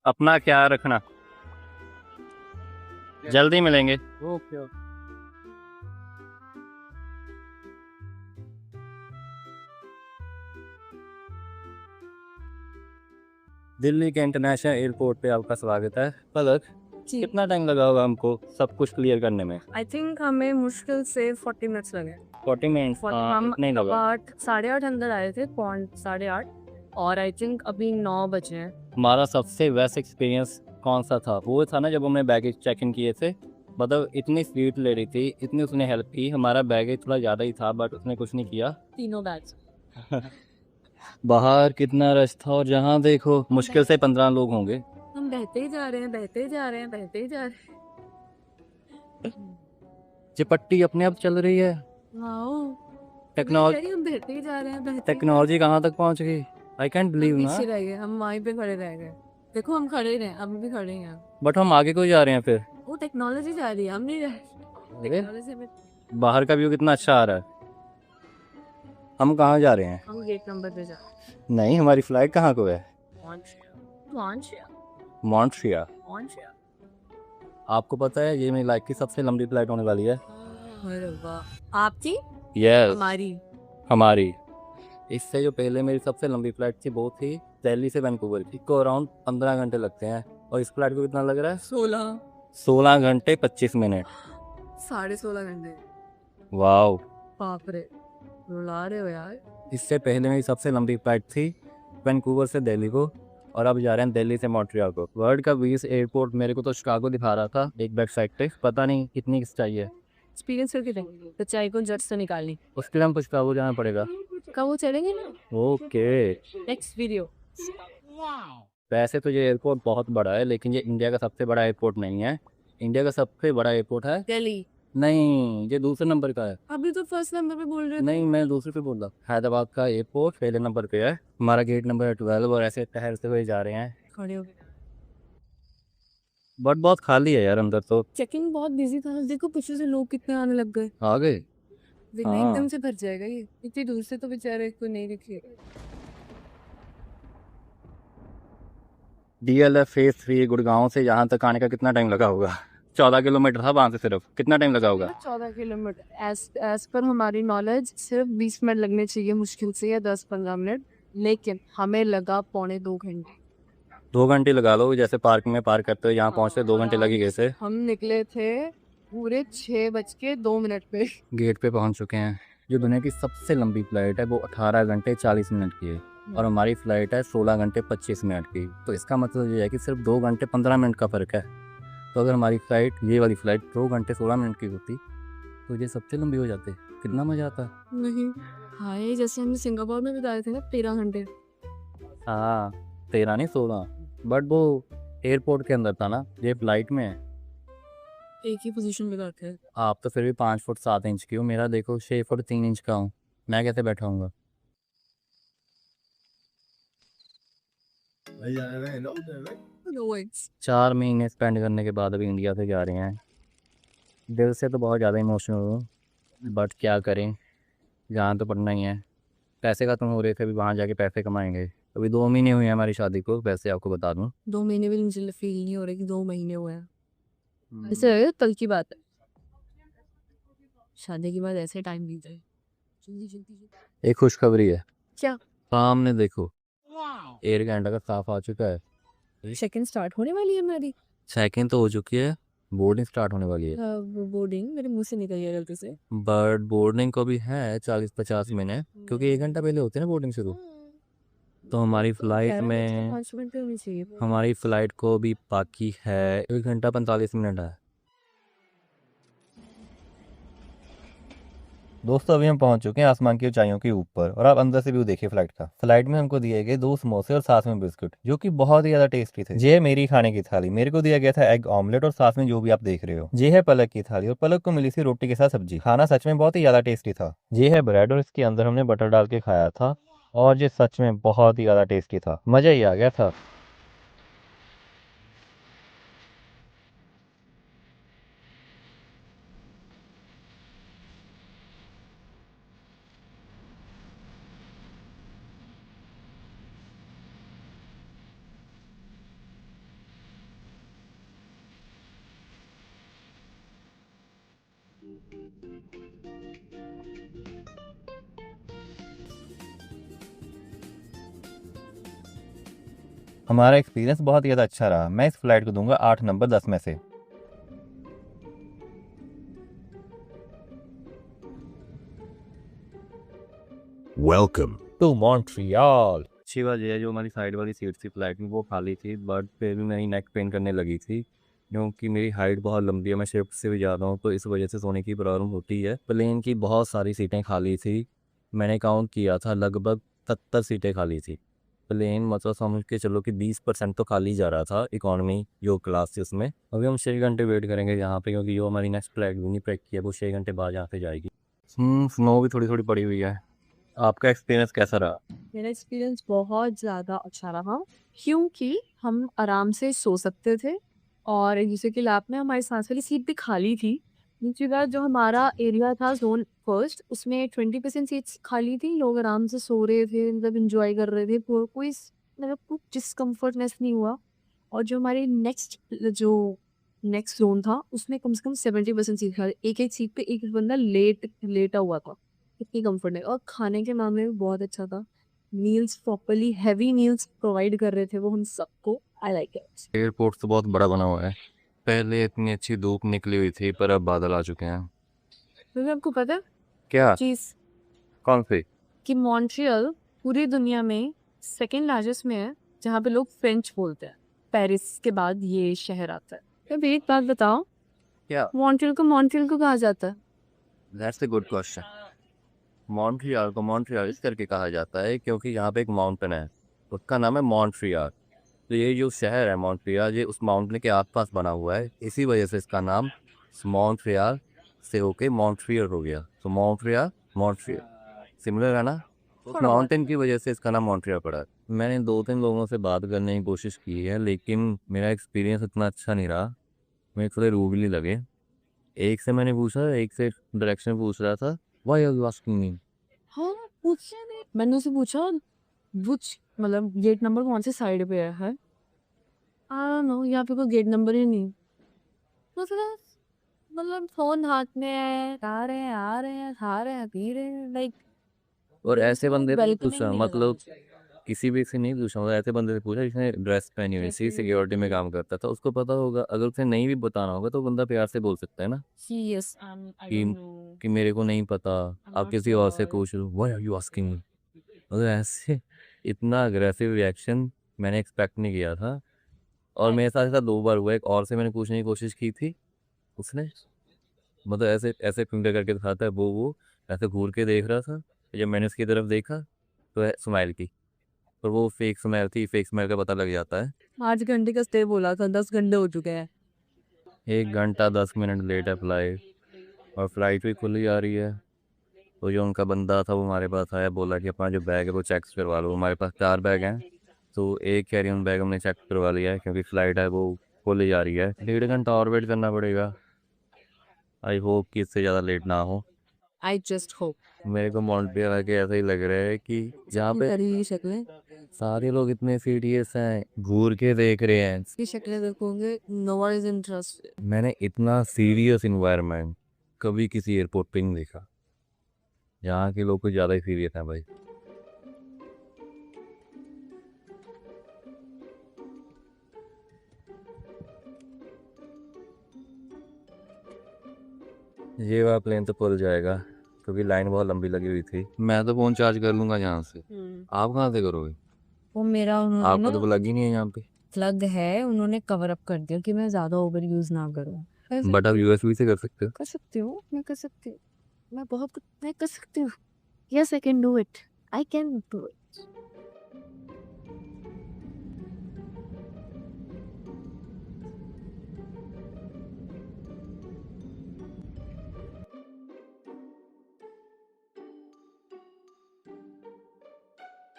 अपना ख्याल रखना। जल्दी मिलेंगे। Okay okay. दिल्ली के इंटरनेशनल एयरपोर्ट पे आपका स्वागत है। पलक, जी कितना टाइम लगा होगा हमको सब कुछ क्लियर करने में? आई थिंक हमें मुश्किल से 40 मिनट्स लगे। 40 मिनट्स? हम इतना ही लगा। 8 अंदर आए थे, पौन 8:30, और आई थिंक अभी 9 बजे हैं। हमारा सबसे बेस्ट एक्सपीरियंस कौन सा था? वो था ना जब हमने बैगेज चेक इन किए थे। मतलब इतनी स्वीट ले रही थी, इतनी उसने हेल्प की। हमारा बैगेज थोड़ा ज़्यादा ही था बट उसने कुछ नहीं किया। तीनों बैग्स। बाहर कितना रश था और जहाँ देखो मुश्किल से 15 लोग होंगे। हम बहते ही जा रहे हैं, बहते ही जा रहे हैं, बहते ही जा रहे हैं। ये पट्टी अपने आप चल रही है। वाओ, टेक्नोलॉजी हम बहते ही जा रहे हैं, बहते ही जा रहे हैं। टेक्नोलॉजी कहाँ तक पहुँच गई? आई कैंट हम बिलीव ना। पीछे रह गए, हम वहीं पे खड़े रह गए। देखो हम खड़े ही रहे, अभी भी खड़े ही हैं। बट हम आगे को जा रहे हैं फिर। वो टेक्नोलॉजी जा रही है, हम नहीं रहे। अरे, टेक्नोलॉजी में बाहर का व्यू कितना अच्छा आ रहा है। हम कहाँ जा रहे हैं? हम गेट नंबर पे जा नहीं, हमारी फ्लाइट कहाँ को है? मॉन्ट्रियल। आपको पता है ये मेरी लाइफ की सबसे लंबी फ्लाइट होने वाली है। अरे वाह, आपकी? यस, हमारी। हमारी। इससे जो पहले मेरी सबसे लंबी फ्लाइट थी वो थी दिल्ली से वैंकूवर की, को अराउंड 15 घंटे लगते हैं। और इस फ्लाइट को कितना लग रहा है? 16 घंटे 25 मिनट। 16.5 घंटे। वाओ। बाप रे, रुला रहे हो यार। इससे पहले मेरी सबसे लंबी फ्लाइट थी वैंकूवर से दिल्ली को, और अब जा रहे हैं दिल्ली से मॉन्ट्रियल को। वर्ल्ड का 20 एयरपोर्ट मेरे को तो शिकागो दिखा रहा था एक वेबसाइट पे। पता नहीं कितनी चाहिए। एक्सपीरियंस करके देंगे तो चाय को जट से निकालनी। उसके लिए हमको शिकागो जाना पड़ेगा। कब वो चलेंगे ना? ओके। Next video. वैसे तो ये एयरपोर्ट बहुत बड़ा है लेकिन ये इंडिया का सबसे बड़ा एयरपोर्ट नहीं है। इंडिया का सबसे बड़ा एयरपोर्ट है दिल्ली। नहीं, ये दूसरे नंबर का है। अभी तो फर्स्ट नंबर पे बोल रहे थे। नहीं, मैं दूसरे पे बोल रहा। हैदराबाद का एयरपोर्ट पहले नंबर पे है। हमारा गेट नंबर है 12 और ऐसे ठहरते हुए जा रहे हैं। खड़े हो गए। बट बहुत खाली है यार अंदर तो। चेकिंग बहुत बिजी था, देखो पीछे से लोग कितने आने लग गए। आ गए। बिना हाँ। एकदम से भर जाएगा ये, इतनी दूर से तो बेचारे कोई नहीं दिखे। DLF फेज 3 गुड़गांव से यहाँ तक आने का कितना टाइम लगा होगा? 14 किलोमीटर था वहाँ से। सिर्फ कितना टाइम लगा होगा? 14 किलोमीटर। एज पर हमारी नॉलेज सिर्फ 20 मिनट लगने चाहिए मुश्किल से, या 10-15 मिनट, लेकिन हमें लगा 2.25 घंटे। 2 घंटे लगा लो, जैसे पार्क में पार्क करते हो यहाँ पहुँचते 2 घंटे लगे गए थे। हम निकले थे पूरे 6:02 पे। गेट पे पहुँच चुके हैं। जो दुनिया की सबसे लंबी फ्लाइट है वो 18 घंटे 40 मिनट की है और हमारी फ्लाइट है 16 घंटे 25 मिनट की। तो इसका मतलब ये है कि सिर्फ 2 घंटे 15 मिनट का फ़र्क है। तो अगर हमारी फ्लाइट, ये वाली फ्लाइट 2 घंटे 16 मिनट की होती तो ये सबसे लंबी हो जाती। कितना मज़ा आता। नहीं, हाय जैसे हमने सिंगापुर में बिताए थे ना 13 घंटे। हाँ, 13 नहीं 16। बट वो एयरपोर्ट के अंदर था ना, ये फ्लाइट में है। एक ही पोजीशन में बैठे हैं। आप तो फिर भी 5 फुट 7 इंच की हो, मेरा देखो 6 फुट 3 इंच का हूँ। मैं कैसे बैठा हूँगा? No words. 4 महीने स्पेंड करने के बाद अभी इंडिया से जा रहे हैं। दिल से तो बहुत ज़्यादा इमोशनल हूँ बट क्या करें, जाना तो पड़ना ही है। पैसे खत्म हो रहे थे, अभी वहाँ जाके पैसे कमाएंगे। अभी 2 महीने हुए हैं हमारी शादी को, वैसे आपको बता दूँ। 2 महीने भी मुझे फील नहीं हो रहा कि 2 महीने हुए हैं। ऐसे लगे कल की बात है। शादी के बाद ऐसे टाइम बीत जाए जल्दी जल्दी। एक खुशखबरी है। क्या? सामने देखो, एयर कैनेडा का साफ आ चुका है। सेकंड स्टार्ट होने वाली है हमारी। सेकंड तो हो चुकी है, बोर्डिंग स्टार्ट होने वाली है। बोर्डिंग मेरे मुंह से निकल गया गलती से। बट बोर्डिंग को भी है 40-50 मिनट, क्योंकि 1 घंटा पहले होती है ना बोर्डिंग शुरू। तो हमारी फ्लाइट में 5 मिनट पे होनी चाहिए। हमारी फ्लाइट को भी बाकी है 1 घंटा 45 मिनट है। दोस्तों अभी हम पहुंच चुके हैं आसमान की ऊंचाइयों के ऊपर और आप अंदर से व्यू देखिए फ्लाइट का। फ्लाइट में हमको दिए गए 2 समोसे और साथ में बिस्कुट, जो कि बहुत ही ज्यादा टेस्टी थे। ये है मेरी खाने की थाली, मेरे को दिया गया था एग ऑमलेट और साथ में जो भी आप देख रहे हो। ये है पलक की थाली और पलक को मिली थी रोटी के साथ सब्जी। खाना सच में बहुत ही ज्यादा टेस्टी था। ये है ब्रेड और इसके अंदर हमने बटर डाल के खाया था और ये सच में बहुत ही ज्यादा टेस्टी था, मजा ही आ गया था। हमारा एक्सपीरियंस बहुत ही ज़्यादा अच्छा रहा। मैं इस फ्लाइट को दूंगा 8 नंबर 10 में से। Welcome तो मॉन्ट्रियल अच्छी बात यह है, जो हमारी साइड वाली सीट थी फ्लाइट में वो खाली थी, बट फिर भी मेरी नेक पेन करने लगी थी क्योंकि मेरी हाइट बहुत लंबी है, मैं शिफ्ट से भी ज़्यादा हूँ, तो इस वजह से सोने की प्रॉब्लम होती है। प्लेन की बहुत सारी सीटें खाली थी, मैंने काउंट किया था लगभग 70 सीटें खाली थी। प्लेन मतलब समझ के चलो कि 20% तो खाली जा रहा था इकॉनमी जो क्लास थी उसमें। अभी हम 6 घंटे वेट करेंगे यहाँ पे, क्योंकि जो हमारी नेक्स्ट फ्लाइट यूनिप्रैक की है वो 6 घंटे बाद यहाँ पे जाएगी। स्नो भी थोड़ी थोड़ी पड़ी हुई है। आपका एक्सपीरियंस कैसा रहा? मेरा एक्सपीरियंस बहुत ज़्यादा अच्छा रहा क्योंकि हम आराम से सो सकते थे और एक दूसरे के लैप में हमारी सांस वाली सीट भी खाली थी। दूसरी बात, जो हमारा एरिया था जोन फर्स्ट, उसमें 20% सीट्स खाली थी, लोग आराम से सो रहे थे, मतलब इंजॉय कर रहे थे, कोई मतलब कुछ डिस्कम्फर्टनेस नहीं हुआ। और जो हमारी नेक्स्ट जोन था उसमें कम से कम 70% सीट खाली, एक एक सीट पे एक एक बंदा लेटा हुआ था। इतनी कंफर्ट है, और खाने के मामले में बहुत अच्छा था। Meals properly heavy meals provide कर रहे थे वो हम सबको। I like it. एयरपोर्ट तो बहुत बड़ा बना हुआ है। पहले इतनी अच्छी धूप निकली हुई थी पर अब बादल आ चुके हैं। क्योंकि आपको पता है क्या? चीज कौन सी? कि मॉन्ट्रियल पूरी दुनिया में सेकेंड लार्जेस्ट में है, जहाँ पे लोग फ्रेंच बोलते हैं। पेरिस के बाद ये शहर आता है। अब एक बात बताओ, क्या? मॉन्ट्रियल को कहा जाता है? That's a good question. Montreal को मॉन्ट्रियल इस करके कहा जाता है क्योंकि यहाँ पे एक माउंटेन है, उसका नाम है मॉन्ट्रियल। तो ये जो शहर है मॉन्ट्रियल, ये उस माउंटेन के आसपास बना हुआ है, इसी वजह से इसका नाम मॉन्ट्रियल से होके मॉन्ट्रियल हो गया। तो मॉन्ट्रियल मॉन्ट्रियल सिमिलर है ना? उस थोड़ा बहुत। माउंटेन की वजह से इसका नाम मॉन्ट्रियल पड़ा है। मैंने 2-3 लोगों से बात करने की कोशिश की है, लेकिन मेरा एक्सपीरियंस इतना अच्छा नहीं रहा, मेरे थोड़े रूडली लगे। एक से मैंने पूछा, एक से डायरेक्शन पूछ रहा था, why are you asking me? हाँ, पूछा नहीं, मैंने उसे पूछा विच मतलब गेट नंबर कौन से साइड पे है। नो, यहाँ पे कोई गेट नंबर ही नहीं। तो फिर मतलब फोन हाथ में है, आ रहे हैं, खा रहे हैं, पी रहे हैं, लाइक और ऐसे बंदे से वेलकमिंग पूछा, नहीं लगा मतलब मुझे। किसी भी से नहीं पूछा, मतलब ऐसे बंदे से पूछा जिसने ड्रेस पहनी हुई थी, सिक्योरिटी में काम करता था, उसको पता होगा। अगर उसे नहीं भी बताना होगा तो बंदा प्यार से बोल सकता है ना Yes, I कि don't know. कि मेरे को नहीं पता, I'm आप not किसी और से sure. पूछ लो, why are you asking me. मतलब ऐसे इतना अग्रेसिव रिएक्शन मैंने एक्सपेक्ट नहीं किया था। और मेरे साथ ऐसा 2 बार हुआ। एक और से मैंने पूछने की कोशिश की थी, उसने मतलब ऐसे ऐसे फिंगर करके दिखाता है, वो ऐसे घूर के देख रहा था। जब मैंने उसकी तरफ देखा तो स्माइल की, पर वो फेक स्माइल थी, फेक स्माइल का पता लग जाता है। 8 घंटे का स्टे बोला था, 10 घंटे हो चुके हैं। 1 घंटा 10 मिनट लेट है फ्लाइट, और फ्लाइट भी खुली आ रही है। तो जो उनका बंदा था वो हमारे पास आया, बोला कि अपना जो बैग है वो चेक करवा लो। हमारे पास 4 बैग हैं, तो एक कैरी ऑन बैग हमने चेक करवा लिया है, क्योंकि फ़्लाइट है वो खुली जा रही है। 1.5 घंटा और वेट करना पड़ेगा। आई होप कि इससे ज़्यादा लेट ना हो। I just hope. मेरे को मॉन्ट्रियल आके ऐसा ही लग रहा है कि जहाँ पे तेरी शक्लें सारे लोग इतने सीरियस हैं, घूर के देख रहे हैं। की शक्लें देखोगे, नो वन इज इंटरेस्टेड। मैंने इतना सीरियस इन्वायरमेंट कभी किसी एयरपोर्ट पे नहीं देखा। यहाँ के लोग कुछ ज़्यादा ही सीरियस हैं भाई। ये वाला प्लेन तो खुल जाएगा, क्योंकि लाइन बहुत लंबी लगी हुई थी। मैं तो फ़ोन चार्ज कर लूँगा यहाँ से। आप कहाँ से करोगे? वो मेरा उन्होंने आपका ना तो प्लग ही नहीं है यहाँ पे। प्लग है, उन्होंने कवर अप कर दिया कि मैं ज्यादा ओवर यूज ना करूँ। कर बट आप सकती हूँ, यूएसबी से कर सकते हो। कर सकती हूँ, मैं कर सकती हूँ। मैं बहुत कुछ मैं कर सकती हूँ। Yes, I can do it. I can do it.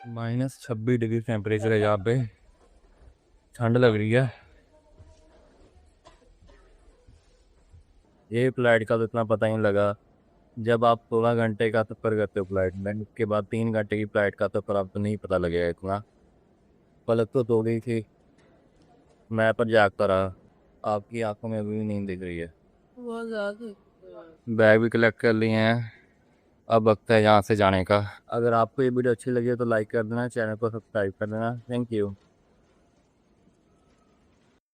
-26 degree temperature है यहाँ पे, ठंड लग रही है। ये फ्लाइट का तो इतना पता ही नहीं लगा। जब आप 16 घंटे का सफ़र करते हो फ्लाइट में, उसके बाद 3 घंटे की फ्लाइट का सफ़र आपको नहीं पता लगेगा इतना। पलक तो सो गई थी, मैं पर जागता रहा। आपकी आंखों में अभी भी नींद दिख रही है। बहुत ज्यादा। बैग भी कलेक्ट कर लिए हैं, अब वक्त है यहाँ से जाने का। अगर आपको ये वीडियो अच्छी लगी हो तो लाइक कर देना, चैनल को सब्सक्राइब कर देना। Thank you.